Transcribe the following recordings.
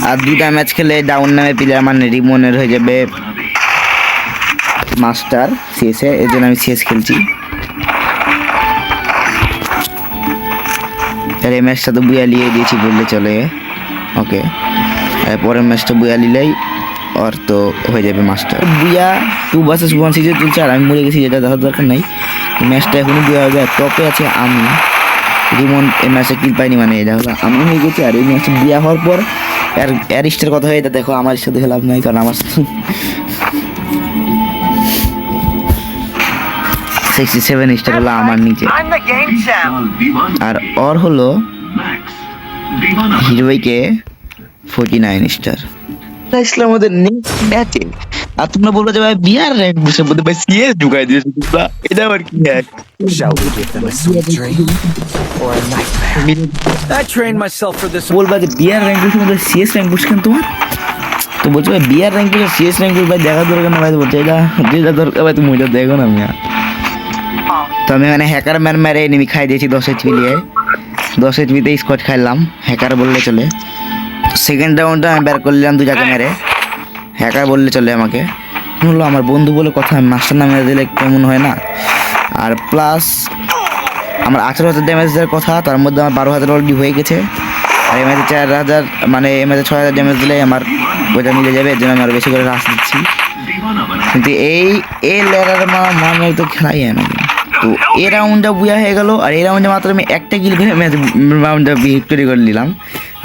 আর দুটা ম্যাচ খেলে ডাউন নামে প্লেয়ার মানে রিমনের হয়ে যাবে মাস্টার সিএসে, এর জন্য আমি সিএস খেলছি। আর এই ম্যাচটা তো বুয়া লিয়ে দিয়েছি বললে চলে, ওকে। আর পরের ম্যাচটা বুয়া লিলেই ওর তো হয়ে যাবে মাস্টার। বুয়া 2 vs 1 সিজে চলছে আর আমি মরে গেছি, যেটা দেখার দরকার নাই। ম্যাচটা এখনই বুয়া হবে, আর টপে আছে আমি। রিমন এই ম্যাচে কিল পাইনি, মানে এটা হলো আমি হয়ে গেছি। আর এই ম্যাচে বুয়া হওয়ার পর অ্যারিস্টের কথা হয়ে দেখো, আমার সাথে লাভ নাই, কারণ আমার 67 স্টার হলো আমার নিচে, আর ওর হলো হিরোইকে 49 স্টার। ইসলাম আমাদের নেক্সট ম্যাচে, আর তোমরা বলবে যে ভাই বিয়ার র্যাঙ্ক বুঝে বলতে ভাই সিএস ঢুকাই দিয়েছে তোমরা, এটা আবার কি hack? Shall we give them a sweet dream or a nightmare? I trained myself for this. বলবা যে বিয়ার র্যাঙ্ক বুঝে মধ্যে সিএস র্যাঙ্ক বুঝ কেন তোমার? তো বলছো ভাই বিয়ার র্যাঙ্ক বুঝে সিএস র্যাঙ্ক বুঝ ভাই দেখা দরকার না ভাই, বলছে এটা যেটা দরকার ভাই তুমি ওইটা দেখো না মিয়া। তো আমি মানে হ্যাকার ম্যান মেরে এনিমি খাই দিয়েছি 10 এইচপি নিয়ে, 10 এইচপিতে স্কোয়াড খাইলাম, হ্যাকার বললে চলে। সেকেন্ড রাউন্ডে আমি বের করলাম 2 জায়গা মেরে, হ্যাকার বললে চলে আমাকে। হলো আমার বন্ধু বলে কথা, মাস্টার না মেরে দিলে কেমন হয় না। আর প্লাস আমার 18,000 ড্যামেজের কথা, তার মধ্যে আমার 12,000 অলরেডি হয়ে গেছে। আর এই ম্যাচে 4,000 মানে এই ম্যাচে 6,000 ড্যামেজ দিলে আমার ওইটা মিলে যাবে, এর জন্য আমি আরও বেশি করে রাশ দিচ্ছি। কিন্তু এই লেয়ারের মানে তো খেলাই হয় না। তো এই রাউন্ডটা বুয়া হয়ে গেল, আর এই রাউন্ডে মাত্র আমি একটা কিল করে ম্যাচ রাউন্ডটা ভিক্টরি করে নিলাম।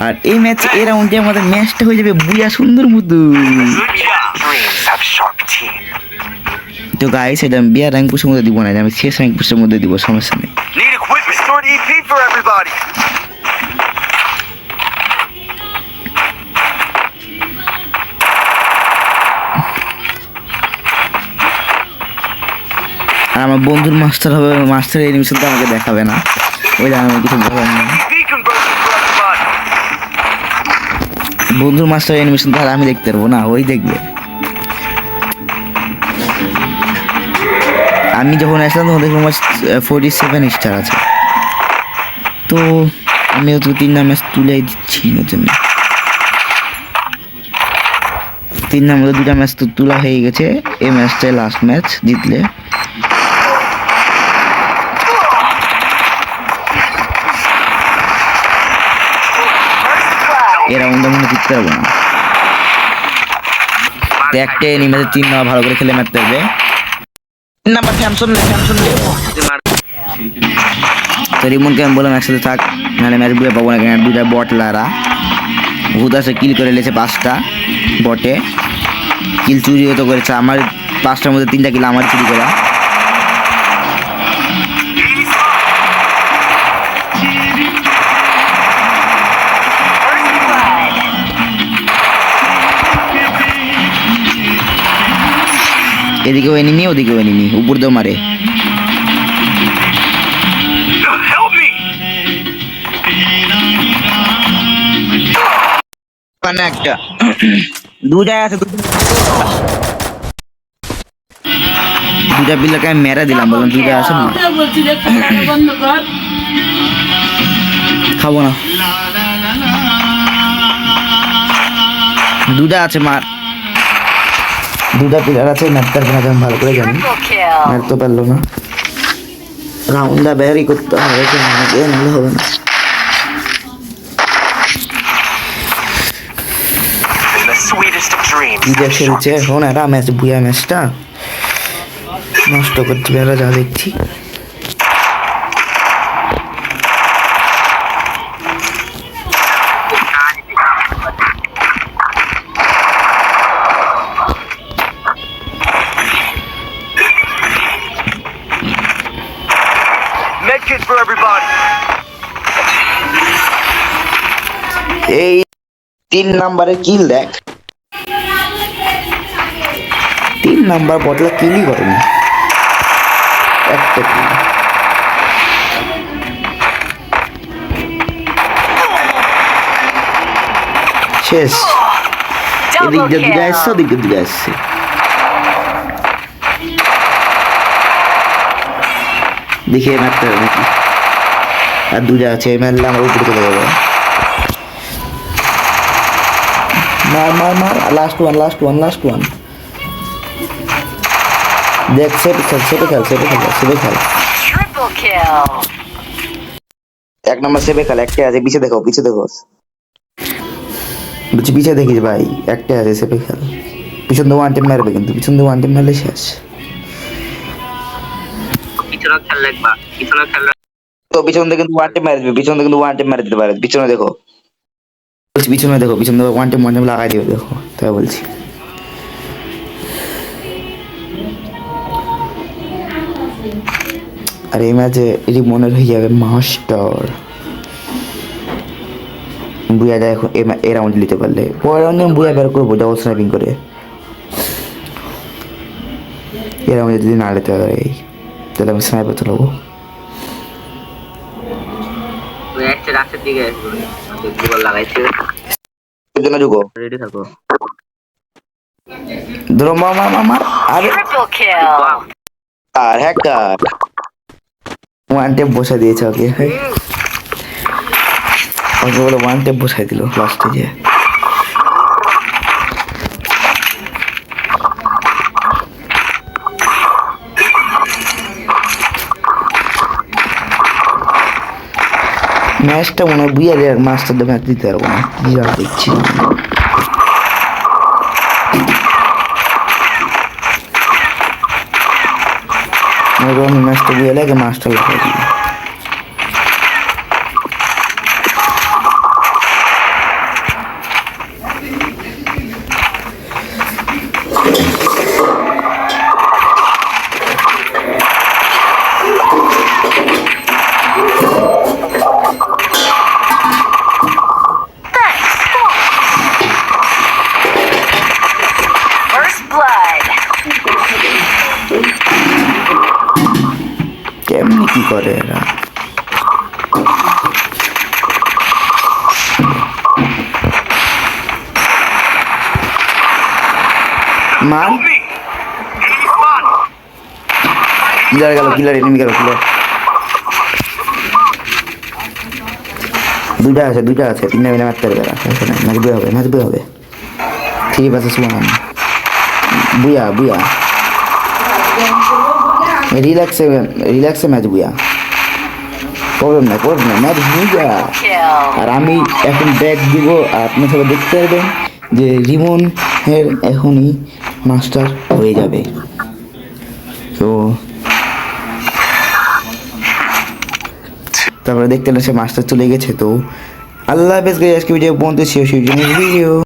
আর এই ম্যাচ এই রাউন্ডে আমাদের ম্যাচটা হয়ে যাবে বুয়া সুন্দর মতো। তো গাইস এটা আমি বিয়ার র্যাঙ্ক পুশের মধ্যে দিব না, আমি শেষ র্যাঙ্ক পুশের মধ্যে দিব, সমস্যা নেই। আর আমার বন্ধুর মাস্টার হবে, মাস্টার এনিমেশন তো আমাকে দেখাবে না, ওই জন্য আমি কিছু বলার নেই। বন্ধুর মাস্টার এনিমেশন তাহলে আমি দেখতে পারবো না, ওই দেখবে। আমি যখন আসলাম তখন দেখলাম আমার 47 স্টার আছে, তো আমিও তো 3 ম্যাচ তুলে দিচ্ছি ওর জন্য। 3 মধ্যে 2টা ম্যাচ তো তোলা হয়ে গেছে, এই ম্যাচটাই লাস্ট ম্যাচ, জিতলে এই রাউন্ডে মনে জিততে পারবো না। একটা এনিমেতে 3 নাম্বার ভালো করে খেলে মারতে হবে। 3 নাম্বার স্যামসন তো রিমনকে আমি বললাম একসাথে থাক, নাহলে ম্যাচ বুয়ে পাবো না, কেন 2টা বট লারা ভূত আছে কিল করে লেছে 5টা বটে, কিল চুরিও তো করেছে আমার, 5টার মধ্যে 3টা কিল আমার চুরি করা। এদিকেও এনিমি ওদিকেও এনিমি, উপর দিয়েও মারে। একটা 2টায় আছে, 2টা বিলকে আমি মেরে দিলাম, বললাম 2টা আছে না, খাবো না। 2টা আছে মার, 2টা প্লেয়ার আছে, ম্যাপটার কিনা আমি ভালো করে জানি, ম্যাপ তো পারলো না। রাউন্ডটা বেরই করতে হবে, নাহলে হবে না। খেলছে এখন এরা ম্যাচ, বুয়া ম্যাচটা নষ্ট করতে এরা, যা দেখছি। এই 3 নাম্বারের কিল দেখ, 3 নাম্বার বটলা কিলই করেনি, একটা কিল। শেষ, এদিক দিয়ে 2টা আসছে, ওদিক দিয়ে 2টা আসছে। দেখে মারতে হবে নাকি, আর 2টা আছে, মারলে আমার উপরে চলে যাবে। মার লাস্ট ওয়ান দেখ সেভে খেল Triple kill. এক নম্বর সেভে খেল একটা আছে পিছে দেখো বলছি পিছে দেখিস ভাই একটা আছে সেভে খেল পিছন দিয়ে ওয়ান টাইম মারবে কিন্তু পিছন দিয়ে ওয়ান টাইম মারলে শেষ তো পিছন থেকে কিন্তু ওয়ান টাইম মারে দিবে দিতে পারে পিছনে দেখো পিছনে দেখো ওয়ান টাইম লাগাই দিবে দেখো তাই বলছি আর এই ম্যাচে এটি মনে হয়ে যাবে মাস্টার বুয়াটা এখন এ রাউন্ড নিতে পারলে পরের রাউন্ডে বুয়া বের করবো ডাবল স্নাইপিং করে এ রাউন্ডে যদি না নিতে পারে তাহলে আমি স্নাইপার চালাবো ধরো মার আরে Triple kill. আর হ্যাকার ওয়ান টেপ বসে দিয়েছে ওকে বলে ওয়ান টেপ বসাই দিল লাস্টে যে ম্যাচটা মনে হয় বুঝা যায় মাস্টারটা ম্যাচ দিতে পারবো না কি আর দেখছি ম্যাচটা বুঝে লাগে মাস্টার লাগাই দিই First blood. কেমনি কি করে এরা মার কিলার এনিমি গেল কিলার দুইটা আছে তিনটা মিলে মারতে পারবে ম্যাচ বই হবে 3 vs 1 বুয়া রিল্যাক্সে ম্যাচ বুয়া প্রবলেম নাই ম্যাচ বুয়া আর আমি এখন ব্যাক দিব আর আপনি সবাই দেখতে পারবেন যে রিমন এর এখনই মাস্টার হয়ে যাবে তো তারপরে দেখতে সে মাস্টার চলে গেছে তো আল্লাহ হাফেজ গাইস আজকে ভিডিও পর্যন্ত শেষ ভিডিও